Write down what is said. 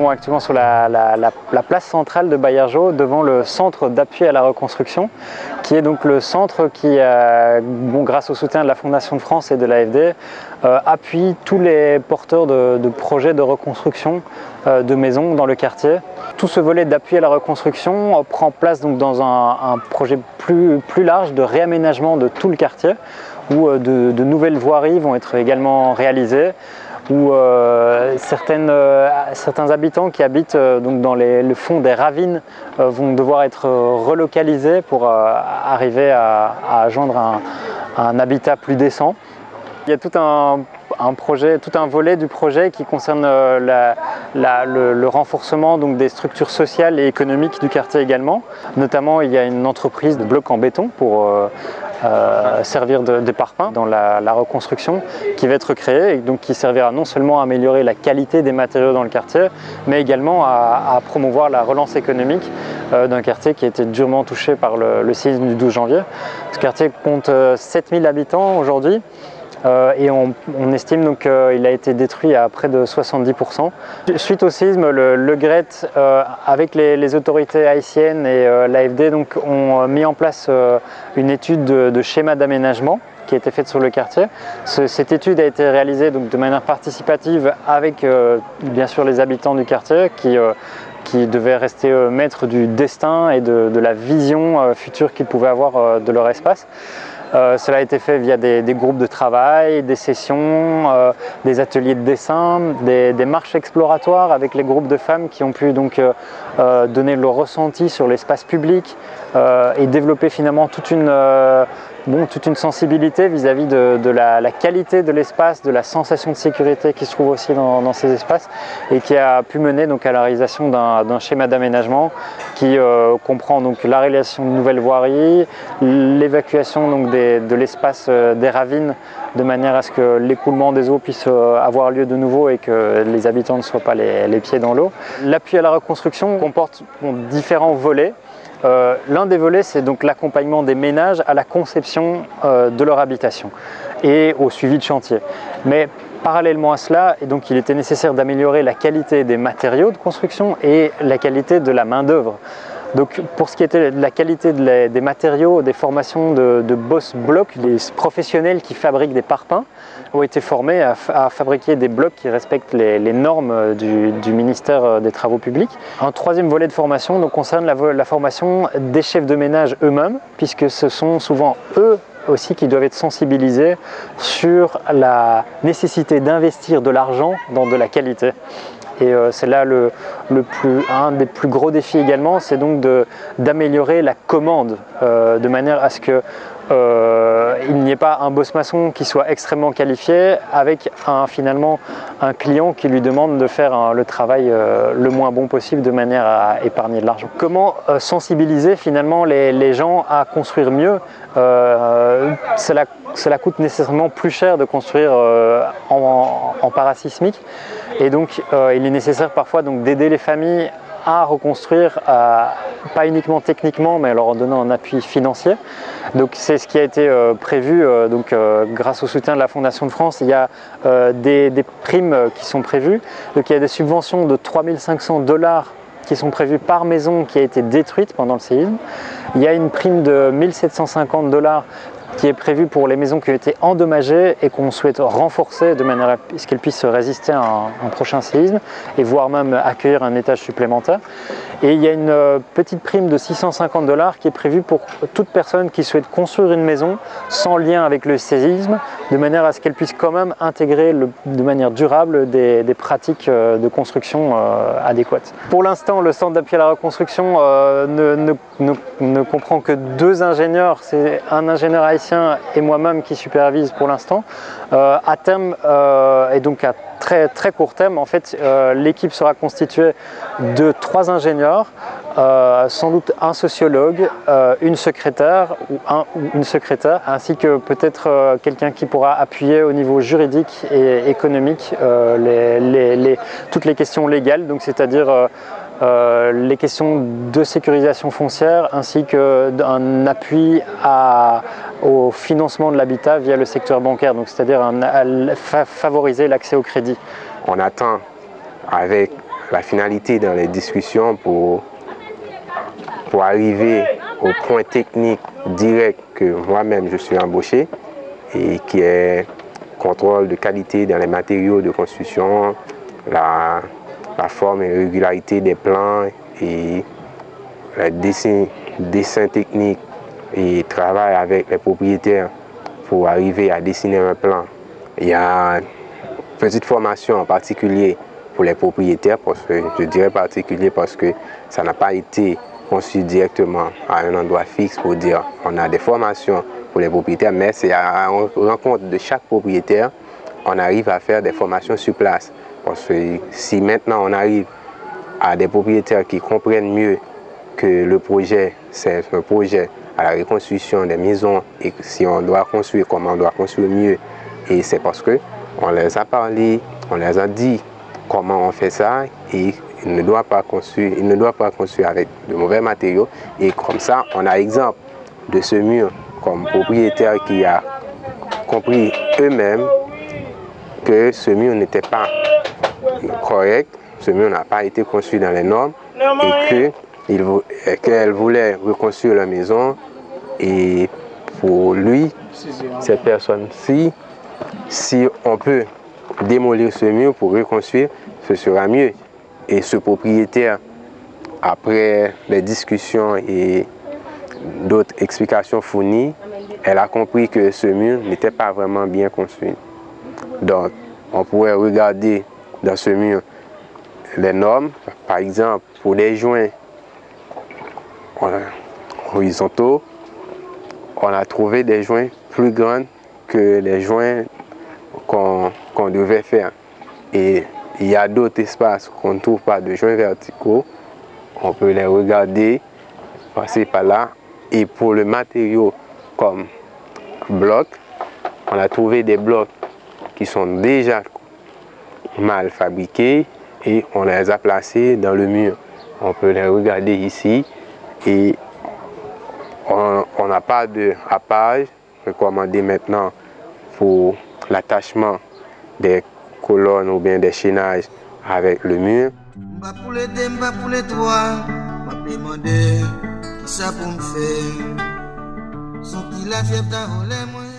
trouvons actuellement sur la place centrale de Baillargeaux, devant le centre d'appui à la reconstruction, qui est donc le centre qui, grâce au soutien de la Fondation de France et de l'AFD, appuie tous les porteurs de projets de reconstruction de maisons dans le quartier. Tout ce volet d'appui à la reconstruction prend place donc dans un projet plus large de réaménagement de tout le quartier, où de nouvelles voiries vont être également réalisées, où certains habitants qui habitent donc dans le fond des ravines vont devoir être relocalisés pour arriver à joindre un habitat plus décent. Il y a tout un volet du projet qui concerne le renforcement donc, des structures sociales et économiques du quartier également. Notamment, il y a une entreprise de blocs en béton pour servir de parpaing dans la reconstruction qui va être créée et donc qui servira non seulement à améliorer la qualité des matériaux dans le quartier, mais également à promouvoir la relance économique d'un quartier qui a été durement touché par le séisme du 12 janvier. Ce quartier compte 7000 habitants aujourd'hui. Et on estime donc qu'il a été détruit à près de 70%. Suite au séisme, le GRET, avec les autorités haïtiennes et l'AFD, ont mis en place une étude de schéma d'aménagement qui a été faite sur le quartier. Cette étude a été réalisée donc, de manière participative avec bien sûr les habitants du quartier qui devaient rester maîtres du destin et de la vision future qu'ils pouvaient avoir de leur espace. Cela a été fait via des groupes de travail, des sessions, des ateliers de dessin, des marches exploratoires avec les groupes de femmes qui ont pu donc donner leur ressenti sur l'espace public et développer finalement toute une sensibilité vis-à-vis de la qualité de l'espace, de la sensation de sécurité qui se trouve aussi dans ces espaces et qui a pu mener donc à la réalisation d'un schéma d'aménagement qui comprend donc la réalisation de nouvelles voiries, l'évacuation donc de l'espace des ravines de manière à ce que l'écoulement des eaux puisse avoir lieu de nouveau et que les habitants ne soient pas les pieds dans l'eau. L'appui à la reconstruction comporte différents volets. L'un des volets, c'est donc l'accompagnement des ménages à la conception de leur habitation et au suivi de chantier. Mais parallèlement à cela, donc, il était nécessaire d'améliorer la qualité des matériaux de construction et la qualité de la main-d'œuvre. Donc, pour ce qui était de la qualité des matériaux, des formations de boss blocs, les professionnels qui fabriquent des parpaings ont été formés à fabriquer des blocs qui respectent les normes du ministère des Travaux publics. Un troisième volet de formation donc, concerne la formation des chefs de ménage eux-mêmes, puisque ce sont souvent eux aussi qui doivent être sensibilisés sur la nécessité d'investir de l'argent dans de la qualité. Et c'est là un des plus gros défis également, c'est donc d'améliorer la commande de manière à ce que il n'y ait pas un boss maçon qui soit extrêmement qualifié avec finalement un client qui lui demande de faire le travail le moins bon possible de manière à épargner de l'argent. Comment sensibiliser finalement les gens à construire mieux? Cela coûte nécessairement plus cher de construire en parasismique et donc il est nécessaire parfois d'aider les familles à reconstruire, pas uniquement techniquement, mais alors en donnant un appui financier. Donc c'est ce qui a été prévu, grâce au soutien de la Fondation de France, il y a des primes qui sont prévues. Donc il y a des subventions de 3 500 $ qui sont prévues par maison qui a été détruite pendant le séisme. Il y a une prime de 1 750 $ qui est prévue pour les maisons qui ont été endommagées et qu'on souhaite renforcer de manière à ce qu'elles puissent résister à un prochain séisme et voire même accueillir un étage supplémentaire. Et il y a une petite prime de 650 $ qui est prévue pour toute personne qui souhaite construire une maison sans lien avec le séisme, de manière à ce qu'elle puisse quand même intégrer de manière durable des pratiques de construction adéquates. Pour l'instant, le centre d'appui à la reconstruction ne comprend que 2 ingénieurs, c'est un ingénieur haïtien et moi-même qui supervise pour l'instant. À terme et donc à très court terme, en fait, l'équipe sera constituée de 3 ingénieurs, sans doute un sociologue, une secrétaire ou une secrétaire, ainsi que peut-être quelqu'un qui pourra appuyer au niveau juridique et économique toutes les questions légales, donc c'est-à-dire les questions de sécurisation foncière ainsi qu'un appui au financement de l'habitat via le secteur bancaire, donc c'est-à-dire favoriser l'accès au crédit. On atteint avec la finalité dans les discussions pour arriver au point technique direct que moi-même je suis embauché et qui est contrôle de qualité dans les matériaux de construction, la forme et régularité des plans et le dessin technique et travail avec les propriétaires pour arriver à dessiner un plan. Il y a une petite formation en particulier pour les propriétaires, parce que je dirais particulier parce que ça n'a pas été conçu directement à un endroit fixe pour dire on a des formations pour les propriétaires, mais c'est à la rencontre de chaque propriétaire, on arrive à faire des formations sur place. Parce que si maintenant on arrive à des propriétaires qui comprennent mieux que le projet, c'est un projet à la reconstruction des maisons et si on doit construire, comment on doit construire mieux, et c'est parce que on les a parlé, on les a dit comment on fait ça et il ne doit pas construire avec de mauvais matériaux. Et comme ça, on a exemple de ce mur comme propriétaire qui a compris eux-mêmes que ce mur n'était pas correct, ce mur n'a pas été construit dans les normes et qu'elle voulait reconstruire la maison. Et pour lui, cette personne-ci, si on peut démolir ce mur pour reconstruire, ce sera mieux. Et ce propriétaire, après les discussions et d'autres explications fournies, elle a compris que ce mur n'était pas vraiment bien construit. Donc, on pourrait regarder dans ce mur les normes, par exemple, pour les joints horizontaux, on a trouvé des joints plus grands que les joints qu'on devait faire. Et il y a d'autres espaces qu'on ne trouve pas de joints verticaux. On peut les regarder, passer par là. Et pour le matériau comme bloc, on a trouvé des blocs qui sont déjà mal fabriqués et on les a placés dans le mur. On peut les regarder ici et on n'a pas de happage recommandé maintenant pour l'attachement des colonnes ou bien des chaînages avec le mur. Pour les deux, pour les trois, m'a demandé qui ça pour me faire. Sont-ils acceptent à voler moi?